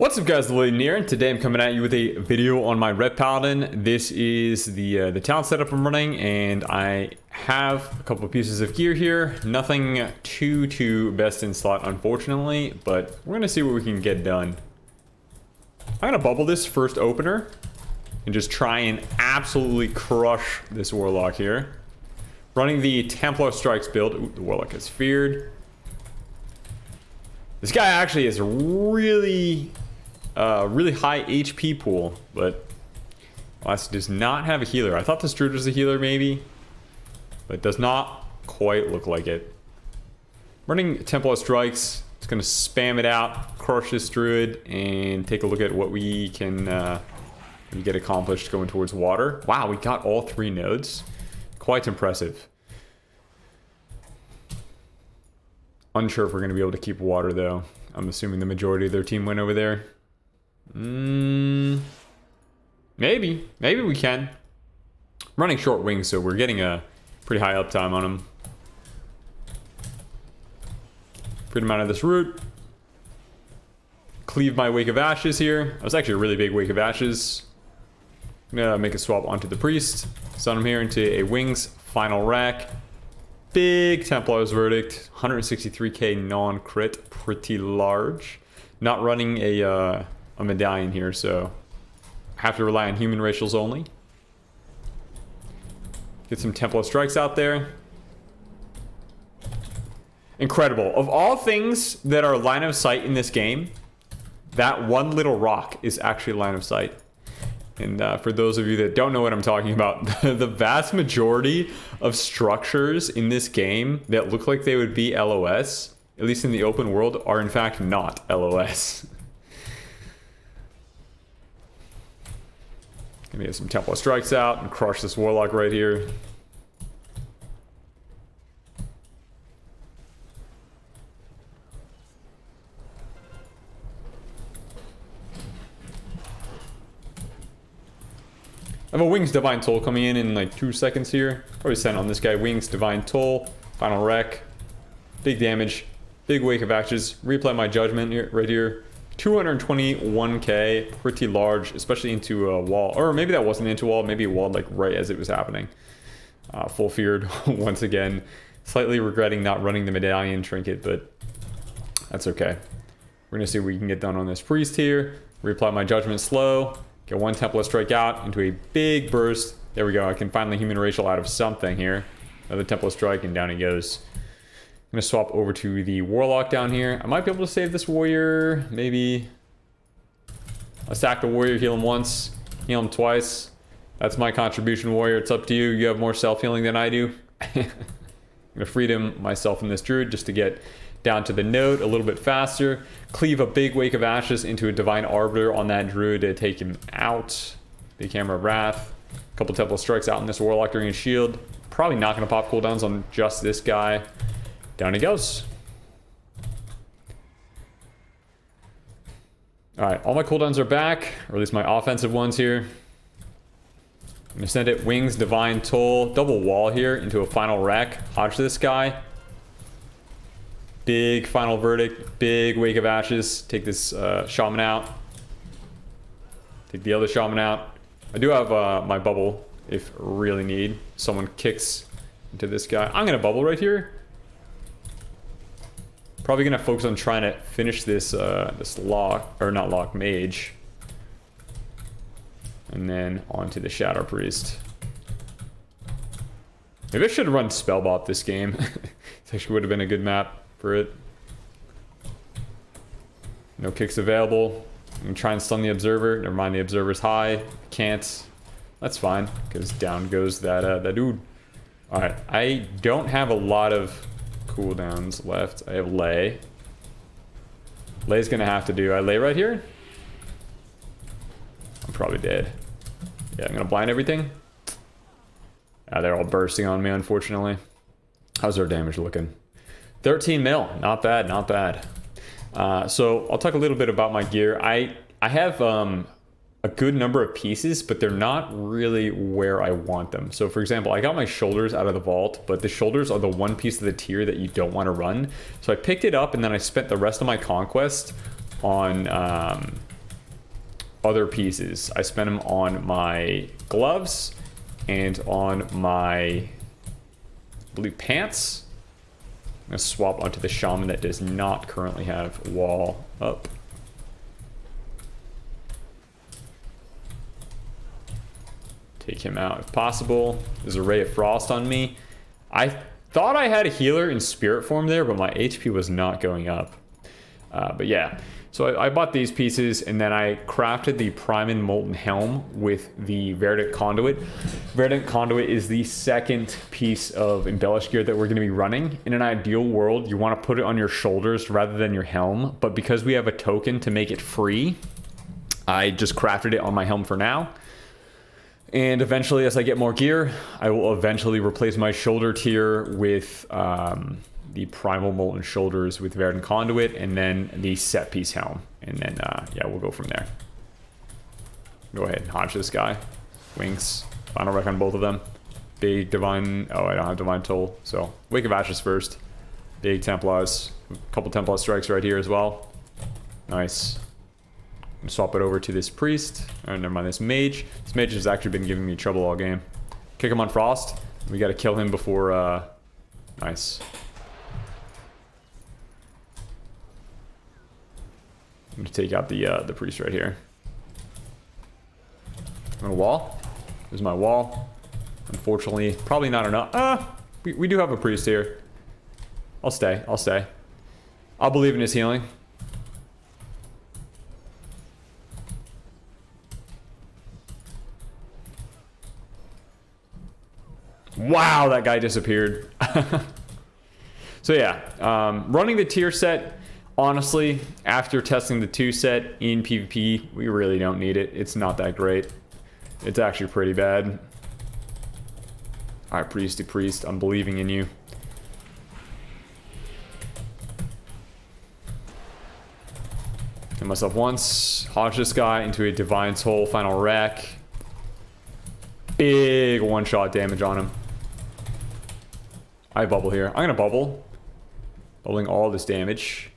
What's up guys, Lvladen here, and today I'm coming at you with a video on my Red Paladin. This is the talent setup I'm running, and I have a couple of pieces of gear here. Nothing too best in slot, unfortunately, but we're gonna see what we can get done. I'm gonna bubble this first opener and just try and absolutely crush this Warlock here. Running the Templar Strikes build. Ooh, the Warlock is feared. This guy actually is really high HP pool, but does not have a healer. I thought this druid was a healer maybe, but it does not quite look like it. Running Templar Strikes, it's going to spam it out, crush this druid, and take a look at what we can get accomplished going towards water. Wow, we got all 3 nodes. Quite impressive. Unsure if we're going to be able to keep water though. I'm assuming the majority of their team went over there. Maybe we can. Running short wings, so we're getting a pretty high uptime on them. Freed him out of this route. Cleave my Wake of Ashes here. That was actually a really big Wake of Ashes. I'm gonna make a swap onto the priest. Stun him here into a wings final rack. Big Templars verdict. 163k non-crit, pretty large. Not running a medallion here, so I have to rely on human racials only. Get some Templar Strikes out there. Incredible. Of all things that are line of sight in this game, that one little rock is actually line of sight. And for those of you that don't know what I'm talking about, the vast majority of structures in this game that look like they would be LOS, at least in the open world, are in fact not LOS. Gonna get some Templar Strikes out and crush this Warlock right here. I have a Wings Divine Toll coming in like 2 seconds here. Probably send on this guy. Wings Divine Toll, final wreck, big damage, big Wake of Ashes. Replay my Judgment here, right here. 221k, pretty large, especially into a wall. Or maybe that wasn't into a wall, maybe a wall like right as it was happening. Full feared once again. Slightly regretting not running the medallion trinket, but that's okay. We're gonna see what we can get done on this priest here. Reapply my Judgment slow. Get one Templar Strike out into a big burst. There we go. I can finally human racial out of something here. Another Templar Strike, and down he goes. I'm going to swap over to the Warlock down here. I might be able to save this Warrior. Maybe I'll stack the Warrior, heal him once, heal him twice. That's my contribution, Warrior. It's up to you. You have more self-healing than I do. I'm going to freedom myself and this Druid just to get down to the node a little bit faster. Cleave a big Wake of Ashes into a Divine Arbiter on that Druid to take him out. Big Hammer of Wrath. A couple Templar Strikes out in this Warlock during his shield. Probably not going to pop cooldowns on just this guy. Down he goes. Alright, all my cooldowns are back, or at least my offensive ones here. I'm going to send it Wings, Divine Toll, double wall here into a final wreck. Hodge this guy. Big final verdict, big Wake of Ashes. Take this shaman out. Take the other shaman out. I do have my bubble if really need. Someone kicks into this guy. I'm going to bubble right here. Probably going to focus on trying to finish this this lock, or not lock, mage. And then onto the Shadow Priest. Maybe I should have run Spellbot this game. It actually would have been a good map for it. No kicks available. I'm gonna try and stun the Observer. Never mind, the Observer's high. Can't. That's fine, because down goes that dude. Alright, I don't have a lot of cooldowns left. I have Lay. Lay's gonna have to do. I Lay right here? I'm probably dead. Yeah, I'm gonna blind everything. They're all bursting on me, unfortunately. How's our damage looking? 13 mil, not bad, not bad. So I'll talk a little bit about my gear. I have a good number of pieces, but they're not really where I want them. So for example, I got my shoulders out of the vault, but the shoulders are the one piece of the tier that you don't want to run. So I picked it up and then I spent the rest of my conquest on other pieces. I spent them on my gloves and on my blue pants. I'm gonna swap onto the shaman that does not currently have wall up. Take him out if possible. There's a ray of frost on me. I thought I had a healer in spirit form there, but my HP was not going up. But yeah, so I bought these pieces, and then I crafted the Prime and Molten Helm with the Verdant Conduit. Verdant Conduit is the second piece of embellished gear that we're going to be running. In an ideal world, you want to put it on your shoulders rather than your helm, but because we have a token to make it free, I just crafted it on my helm for now. And eventually, as I get more gear, I will eventually replace my shoulder tier with the Primal Molten Shoulders with Verdant Conduit, and then the set piece helm. And then, yeah, we'll go from there. Go ahead and hodge this guy. Wings. Final wreck on both of them. Big Divine... Oh, I don't have Divine Toll. So, Wake of Ashes first. Big Templars. A couple Templar strikes right here as well. Nice. Swap it over to this priest. Oh, never mind, this mage. This mage has actually been giving me trouble all game. Kick him on frost. We got to kill him before... Nice. I'm going to take out the priest right here. I'm going to wall. There's my wall. Unfortunately, probably not enough. We do have a priest here. I'll stay. I'll stay. I'll believe in his healing. Wow, that guy disappeared. So yeah, running the tier set, honestly, after testing the 2 set in PvP, we really don't need it. It's not that great. It's actually pretty bad. Alright, priesty priest, I'm believing in you. Hit myself once, hodge this guy into a Divine Soul, final wreck. Big one-shot damage on him. I bubble here. I'm gonna bubble. Bubbling all this damage.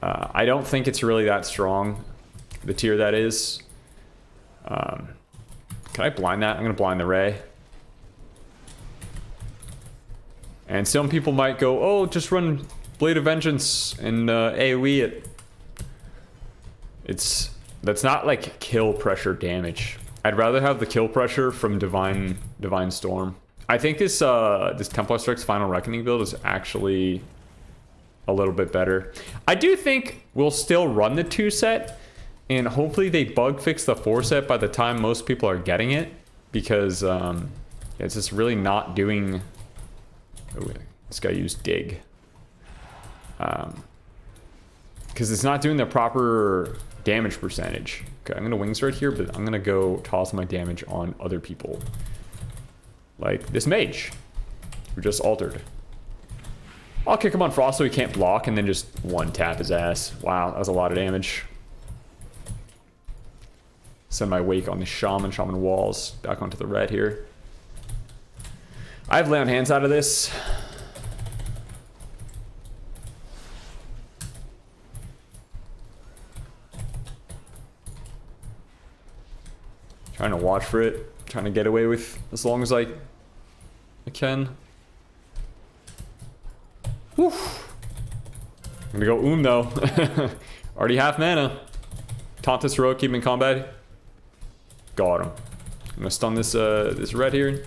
I don't think it's really that strong. The tier that is. Can I blind that? I'm gonna blind the ray. And some people might go, oh, just run Blade of Vengeance and AoE it. That's not like kill pressure damage. I'd rather have the kill pressure from Divine Storm. I think this Templar Strike's Final Reckoning build is actually a little bit better. I do think we'll still run the 2 set, and hopefully they bug fix the 4 set by the time most people are getting it, because it's just really not doing... Oh, this guy used Dig. Because it's not doing the proper damage percentage. Okay, I'm going to wings right here, but I'm going to go toss my damage on other people. Like this mage, who just altered. I'll kick him on frost so he can't block, and then just one-tap his ass. Wow, that was a lot of damage. Send my wake on the shaman walls. Back onto the red here. I have lay on hands out of this. Trying to watch for it. Trying to get away with as long as I can. Whew. I'm gonna go though. Already half mana. Taunt this rogue, keep him in combat. Got him. I'm gonna stun this this red here.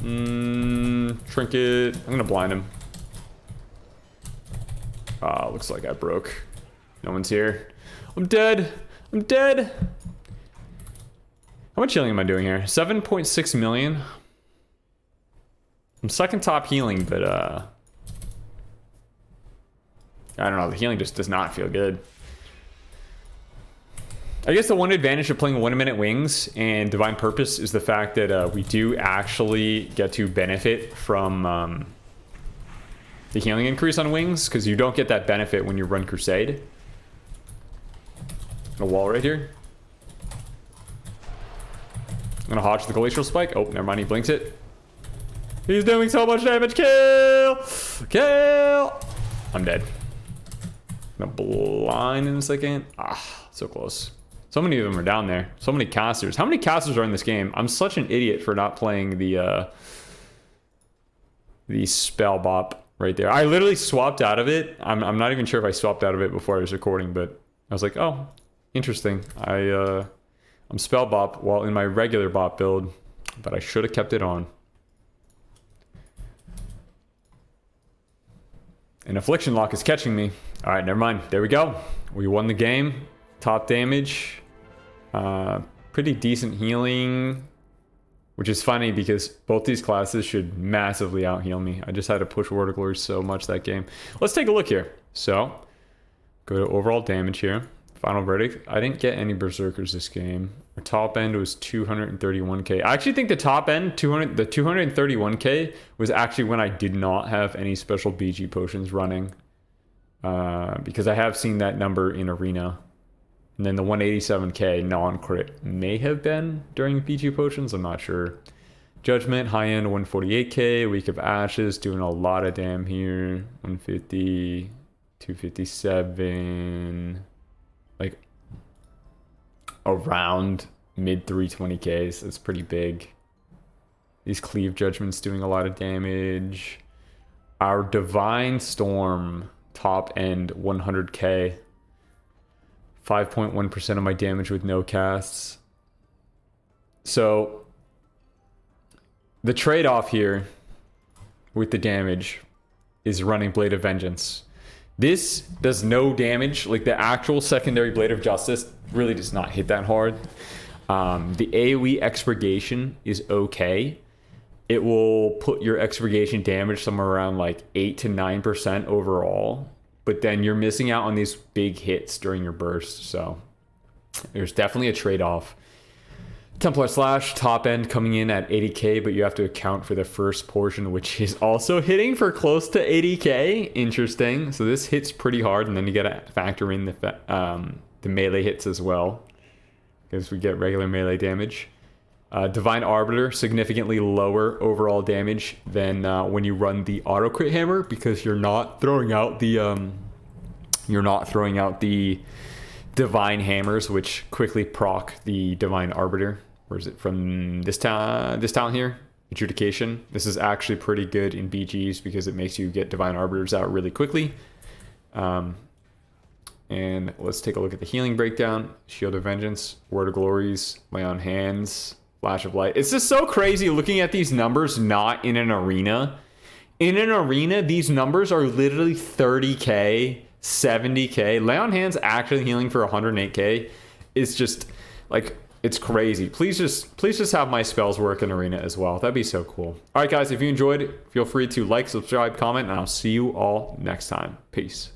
Trinket. I'm gonna blind him. Ah, looks like I broke. No one's here. I'm dead. I'm dead. How much healing am I doing here? 7.6 million. I'm second top healing, but I don't know, the healing just does not feel good. I guess the one advantage of playing 1 minute wings and Divine Purpose is the fact that we do actually get to benefit from the healing increase on wings, because you don't get that benefit when you run Crusade. A wall right here. I'm gonna hodge the Glacial Spike. Oh, never mind, he blinks it. He's doing so much damage. Kill! Kill! I'm dead. Gonna blind in a second. Ah, so close. So many of them are down there. So many casters. How many casters are in this game? I'm such an idiot for not playing the spell bop right there. I literally swapped out of it. I'm not even sure if I swapped out of it before I was recording, but I was like, oh, interesting. I'm spell bop while in my regular bop build, but I should have kept it on. An affliction lock is catching me. All right, never mind. There we go. We won the game. Top damage. Pretty decent healing, which is funny because both these classes should massively out heal me. I just had to push Word of Glory so much that game. Let's take a look here. So, go to overall damage here. Final verdict. I didn't get any berserkers this game. Our top end was 231k. I actually think the top end, the 231k, was actually when I did not have any special BG potions running. Because I have seen that number in Arena. And then the 187k non-crit may have been during BG potions. I'm not sure. Judgment, high end 148k. Week of Ashes, doing a lot of damn here. 150, 257... like around mid 320ks. That's pretty big. These cleave judgments doing a lot of damage. Our divine storm top end 100k, 5.1% of my damage with no casts. So the trade-off here with the damage is running Blade of Vengeance. This does no damage. Like the actual secondary Blade of Justice really does not hit that hard. The AoE expurgation is okay. It will put your expurgation damage somewhere around like 8 to 9% overall. But then you're missing out on these big hits during your burst. So there's definitely a trade-off. Templar Slash, top end coming in at 80k, but you have to account for the first portion, which is also hitting for close to 80k. Interesting. So this hits pretty hard, and then you gotta factor in the melee hits as well, because we get regular melee damage. Divine Arbiter, significantly lower overall damage than when you run the auto crit hammer, because you're not throwing out the divine hammers, which quickly proc the Divine Arbiter. Where is it from? This town here, Adjudication. This is actually pretty good in BGs because it makes you get Divine Arbiters out really quickly. And let's take a look at the healing breakdown. Shield of Vengeance, Word of Glories, Lay on Hands, Flash of Light. It's just so crazy looking at these numbers not in an arena. In an arena, these numbers are literally 30k, 70k. Lay on Hands actually healing for 108k. It's just like, it's crazy. Please just have my spells work in arena as well. That'd be so cool. All right, guys, if you enjoyed, feel free to like, subscribe, comment, and I'll see you all next time. Peace.